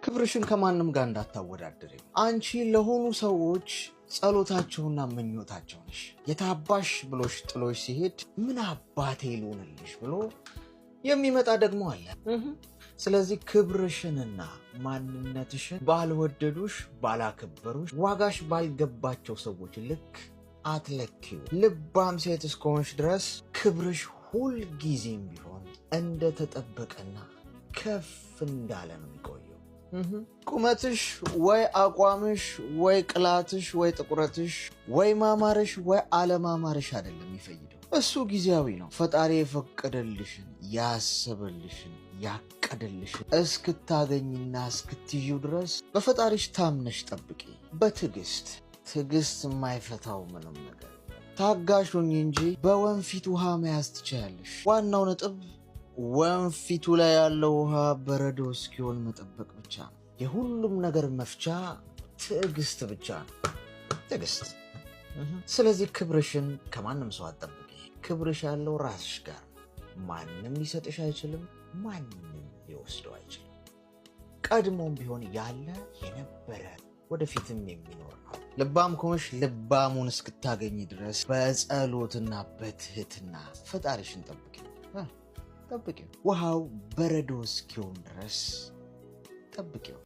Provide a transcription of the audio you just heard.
ክብርሽን ከማንም ጋር እንዳታወዳደሪ። አንቺ ለሆኑ ሰዎች ጸሎታቸውና ምኞታቸው ነሽ። የታባሽ ብሎሽ ጥሎሽ ሲሄድ ምን አባቴ ልሆንልሽ ብሎ የሚመጣ ደግሞ አለ። ስለዚህ ክብርሽንና ማንነትሽን ባልወደዱሽ ባላከበሩሽ ዋጋሽ ባልገባቸው ሰዎች ልክ አትለኪው። ልባም ሴት እስከሆንሽ ድረስ ክብርሽ ሁል ጊዜም ቢሆን እንደተጠበቀና ከፍ እንዳለ ነው የሚቆየው። ቁመትሽ ወይ አቋምሽ ወይ ቅላትሽ ወይ ጥቁረትሽ ወይ ማማርሽ ወይ አለማማርሽ አይደለም የሚፈይደው። እሱ ጊዜያዊ ነው። ፈጣሪ የፈቀደልሽን ያሰበልሽን ያቀደልሽን እስክታገኝና እስክትይዩ ድረስ በፈጣሪሽ ታምነሽ ጠብቂ። በትዕግስት የማይፈታው ምንም ነገር ታጋሹኝ እንጂ በወንፊት ውሃ መያዝ ትችያለሽ። ዋናው ነጥብ ወንፊቱ ላይ ያለው ውሃ በረዶ እስኪሆን መጠበቅ ብቻ ነው። የሁሉም ነገር መፍቻ ትዕግስት ብቻ ነው። ትዕግስት። ስለዚህ ክብርሽን ከማንም ሰው አትጠብቂ። ክብርሽ ያለው ራስሽ ጋር ነው። ማንም ሊሰጥሽ አይችልም፣ ማንም ሊወስደው አይችልም። ቀድሞም ቢሆን ያለ የነበረ ወደፊትም የሚኖር ነው። ልባም ከሆንሽ ልባሙን እስክታገኝ ድረስ በጸሎትና በትህትና ፈጣሪሽን ጠብቂው። ውሃው በረዶ እስኪሆን ድረስ ጠብቂው።